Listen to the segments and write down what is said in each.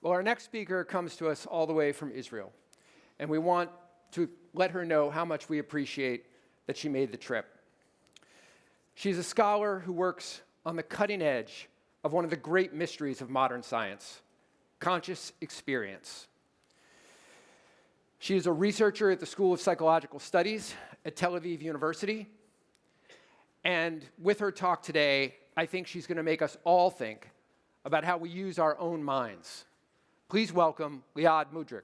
Well, our next speaker comes to us all the way from Israel, and we want to let her know how much we appreciate that she made the trip. She's a scholar who works on the cutting edge of one of the great mysteries of modern science, conscious experience. She is a researcher at the School of Psychological Studies at Tel Aviv University, and with her talk today, I think she's going to make us all think about how we use our own minds. Please welcome Liad Mudrik.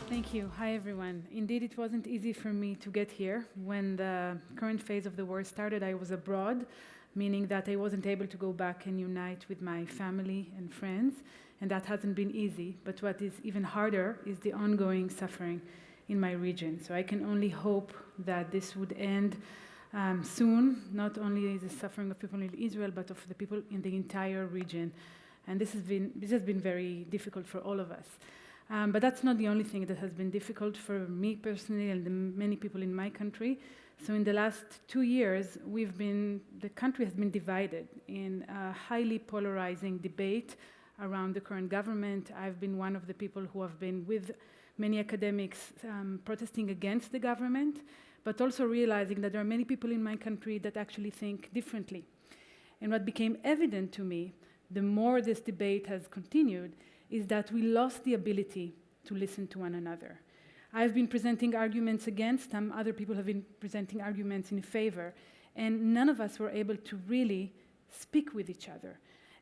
Thank you. Hi, everyone. Indeed, it wasn't easy for me to get here. When the current phase of the war started, I was abroad, meaning that I wasn't able to go back and unite with my family and friends, and that hasn't been easy. But what is even harder is the ongoing suffering in my region. So I can only hope that this would end soon, not only the suffering of people in Israel, but of the people in the entire region. And this has been very difficult for all of us. But that's not the only thing that has been difficult for me personally and the many people in my country. So in the last 2 years, the country has been divided in a highly polarizing debate around the current government. I've been one of the people who have been with many academics protesting against the government, but also realizing that there are many people in my country that actually think differently. And what became evident to me, the more this debate has continued, is that we lost the ability to listen to one another. I've been presenting arguments against them, other people have been presenting arguments in favor, and none of us were able to really speak with each other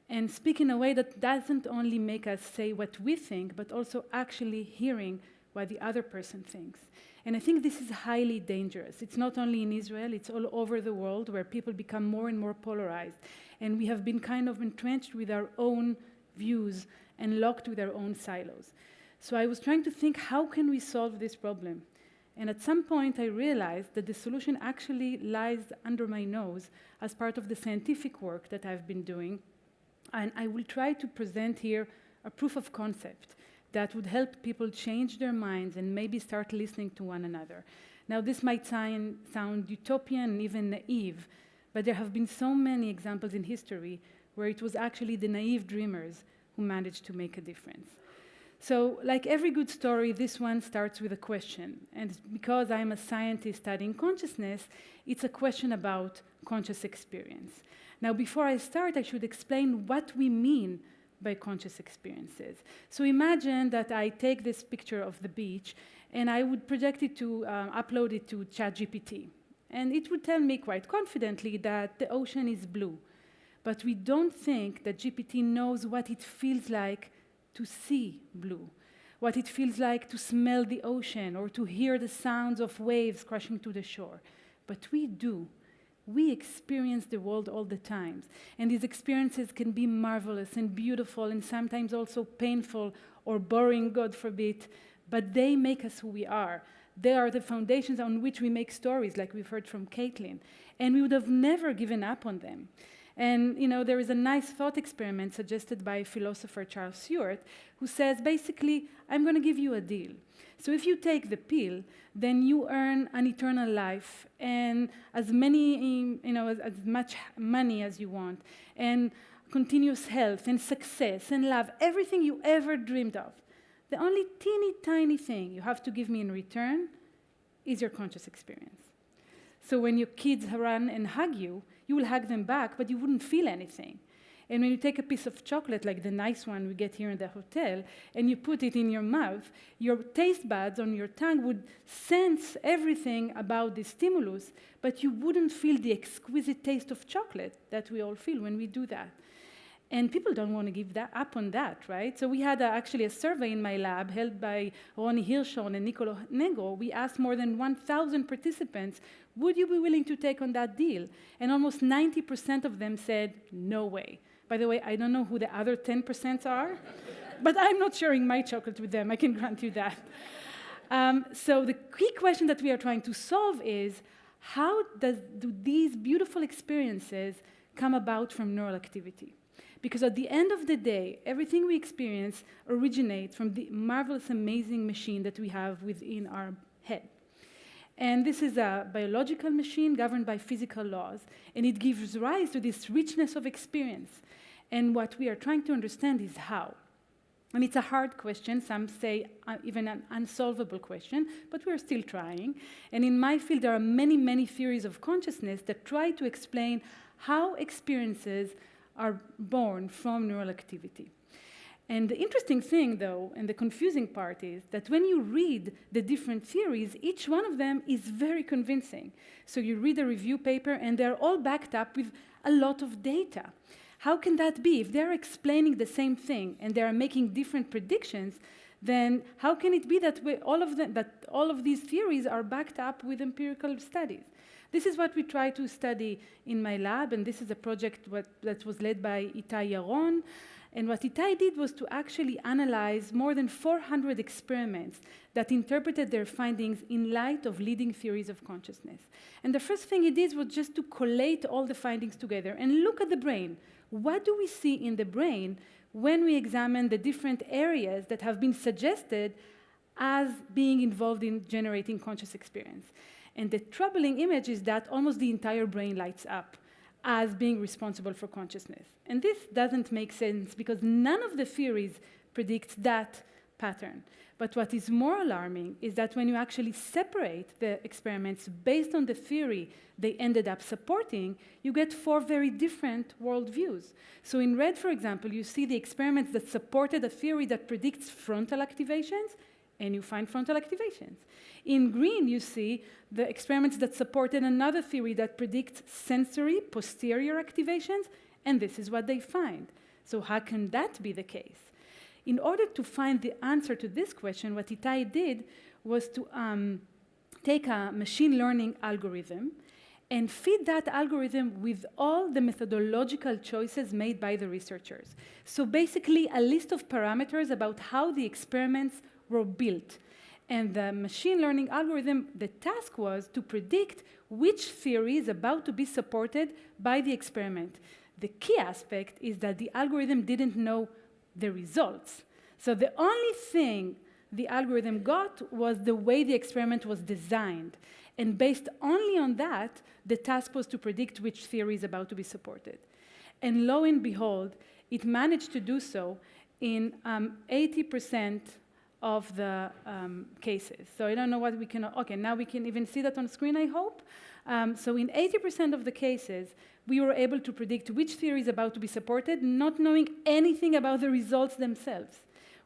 and speak in a way that doesn't only make us say what we think, but also actually hearing what the other person thinks. And I think this is highly dangerous. It's not only in Israel, it's all over the world where people become more and more polarized. And we have been kind of entrenched with our own views and locked with our own silos. So I was trying to think, how can we solve this problem? And at some point I realized that the solution actually lies under my nose as part of the scientific work that I've been doing. And I will try to present here a proof of concept that would help people change their minds and maybe start listening to one another. Now, this might sound utopian and even naive, but there have been so many examples in history where it was actually the naive dreamers who managed to make a difference. So, like every good story, this one starts with a question. And because I'm a scientist studying consciousness, it's a question about conscious experience. Now, before I start, I should explain what we mean by conscious experiences. So imagine that I take this picture of the beach and I would project it to upload it to ChatGPT. And it would tell me quite confidently that the ocean is blue. But we don't think that GPT knows what it feels like to see blue, what it feels like to smell the ocean or to hear the sounds of waves crashing to the shore. But we do. We experience the world all the time. And these experiences can be marvelous and beautiful and sometimes also painful or boring, God forbid, but they make us who we are. They are the foundations on which we make stories, like we've heard from Caitlin. And we would have never given up on them. And there is a nice thought experiment suggested by philosopher Charles Stewart, who says, basically, I'm going to give you a deal. So if you take the pill, then you earn an eternal life and as much money as you want, and continuous health and success and love, everything you ever dreamed of. The only teeny tiny thing you have to give me in return is your conscious experience. So when your kids run and hug you, you will hug them back, but you wouldn't feel anything. And when you take a piece of chocolate, like the nice one we get here in the hotel, and you put it in your mouth, your taste buds on your tongue would sense everything about the stimulus, but you wouldn't feel the exquisite taste of chocolate that we all feel when we do that. And people don't want to give up on that, right? So we had actually a survey in my lab held by Ronnie Hirschhorn and Nicolo Negro. We asked more than 1,000 participants, would you be willing to take on that deal? And almost 90% of them said, no way. By the way, I don't know who the other 10% are, but I'm not sharing my chocolate with them, I can grant you that. So the key question that we are trying to solve is, how do these beautiful experiences come about from neural activity? Because at the end of the day, everything we experience originates from the marvelous, amazing machine that we have within our head. And this is a biological machine governed by physical laws, and it gives rise to this richness of experience. And what we are trying to understand is how. And it's a hard question, some say even an unsolvable question, but we're still trying. And in my field, there are many, many theories of consciousness that try to explain how experiences are born from neural activity. And the interesting thing, though, and the confusing part is that when you read the different theories, each one of them is very convincing. So you read a review paper, and they're all backed up with a lot of data. How can that be? If they're explaining the same thing and they're making different predictions, then how can it be that all of these theories are backed up with empirical studies? This is what we try to study in my lab, and this is a project that was led by Itai Yaron. And what Itai did was to actually analyze more than 400 experiments that interpreted their findings in light of leading theories of consciousness. And the first thing he did was just to collate all the findings together and look at the brain. What do we see in the brain when we examine the different areas that have been suggested as being involved in generating conscious experience? And the troubling image is that almost the entire brain lights up as being responsible for consciousness. And this doesn't make sense because none of the theories predicts that pattern. But what is more alarming is that when you actually separate the experiments based on the theory they ended up supporting, you get 4 very different worldviews. So in red, for example, you see the experiments that supported a theory that predicts frontal activations, and you find frontal activations. In green, you see the experiments that supported another theory that predicts sensory posterior activations, and this is what they find. So how can that be the case? In order to find the answer to this question, what Itai did was to take a machine learning algorithm and feed that algorithm with all the methodological choices made by the researchers. So basically, a list of parameters about how the experiments were built. And the machine learning algorithm, the task was to predict which theory is about to be supported by the experiment. The key aspect is that the algorithm didn't know the results. So the only thing the algorithm got was the way the experiment was designed. And based only on that, the task was to predict which theory is about to be supported. And lo and behold, it managed to do so in 80% of the cases. So I don't know what we can, okay, now we can even see that on screen, I hope. So in 80% of the cases, we were able to predict which theory is about to be supported, not knowing anything about the results themselves.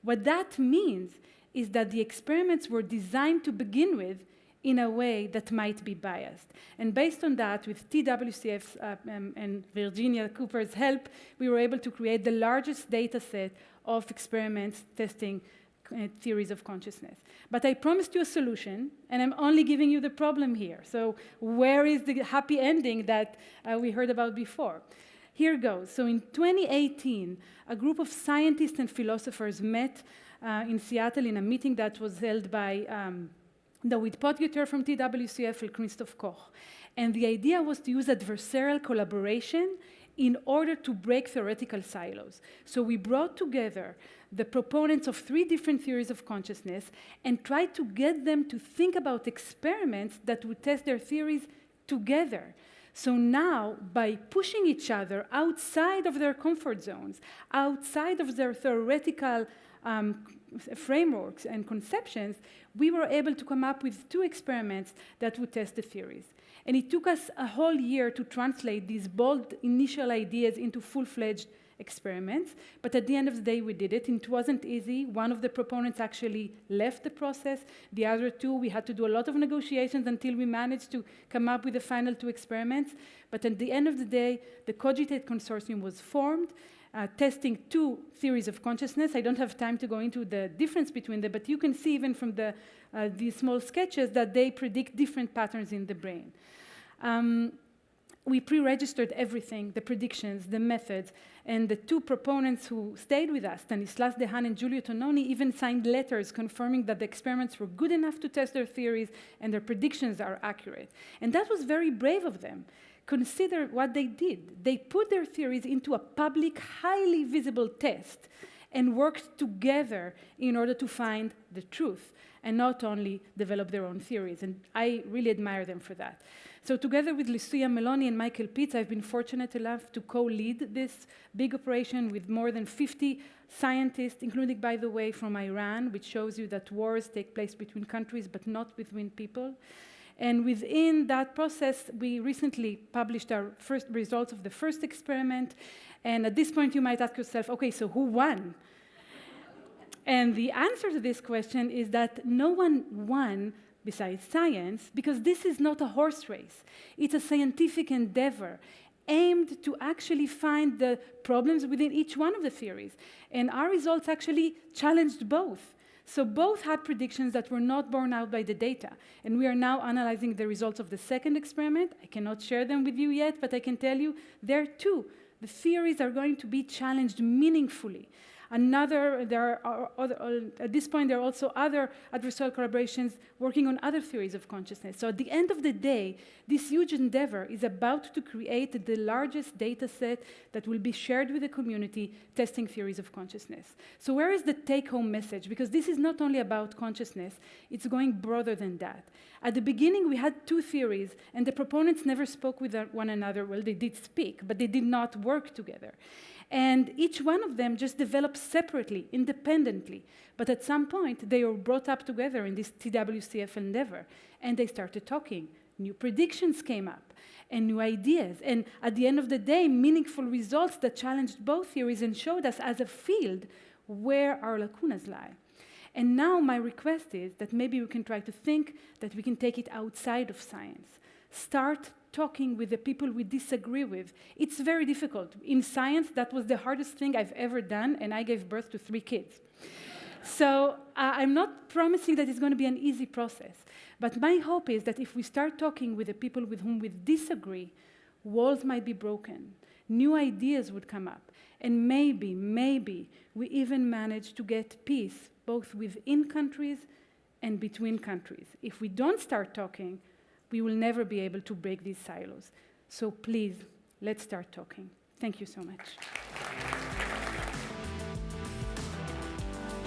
What that means is that the experiments were designed to begin with in a way that might be biased. And based on that, with TWCF's and Virginia Cooper's help, we were able to create the largest data set of experiments testing theories of consciousness. But I promised you a solution, and I'm only giving you the problem here. So where is the happy ending that we heard about before? Here goes. So in 2018, a group of scientists and philosophers met in Seattle in a meeting that was held by David Potgieter from TWCF and Christoph Koch. And the idea was to use adversarial collaboration in order to break theoretical silos. So we brought together the proponents of 3 different theories of consciousness and tried to get them to think about experiments that would test their theories together. So now, by pushing each other outside of their comfort zones, outside of their theoretical frameworks and conceptions, we were able to come up with 2 experiments that would test the theories. And it took us a whole year to translate these bold initial ideas into full-fledged experiments, but at the end of the day, we did it. It wasn't easy. One of the proponents actually left the process. The other 2, we had to do a lot of negotiations until we managed to come up with the final 2 experiments. But at the end of the day, the Cogitate Consortium was formed, testing 2 theories of consciousness. I don't have time to go into the difference between them, but you can see even from these small sketches that they predict different patterns in the brain. We pre-registered everything, the predictions, the methods, and the 2 proponents who stayed with us, Stanislas Dehaene and Giulio Tononi, even signed letters confirming that the experiments were good enough to test their theories and their predictions are accurate. And that was very brave of them. Consider what they did. They put their theories into a public, highly visible test, and worked together in order to find the truth, and not only develop their own theories. And I really admire them for that. So together with Lucia Meloni and Michael Pitts, I've been fortunate enough to co-lead this big operation with more than 50 scientists, including, by the way, from Iran, which shows you that wars take place between countries, but not between people. And within that process, we recently published our first results of the first experiment. And at this point, you might ask yourself, okay, so who won? And the answer to this question is that no one won besides science, because this is not a horse race. It's a scientific endeavor aimed to actually find the problems within each one of the theories. And our results actually challenged both. So both had predictions that were not borne out by the data. And we are now analyzing the results of the second experiment. I cannot share them with you yet, but I can tell you there too, the theories are going to be challenged meaningfully. At this point, there are also other adversarial collaborations working on other theories of consciousness. So at the end of the day, this huge endeavor is about to create the largest data set that will be shared with the community testing theories of consciousness. So where is the take-home message? Because this is not only about consciousness, it's going broader than that. At the beginning, we had two theories, and the proponents never spoke with one another. Well, they did speak, but they did not work together. And each one of them just developed separately, independently. But at some point, they were brought up together in this TWCF endeavor, and they started talking. New predictions came up, and new ideas. And at the end of the day, meaningful results that challenged both theories and showed us as a field where our lacunas lie. And now my request is that maybe we can try to think that we can take it outside of science. Start talking with the people we disagree with. It's very difficult. In science, that was the hardest thing I've ever done, and I gave birth to 3 kids. So I'm not promising that it's going to be an easy process, but my hope is that if we start talking with the people with whom we disagree, walls might be broken, new ideas would come up, and maybe we even manage to get peace, both within countries and between countries. If we don't start talking, we will never be able to break these silos. So please, let's start talking. Thank you so much.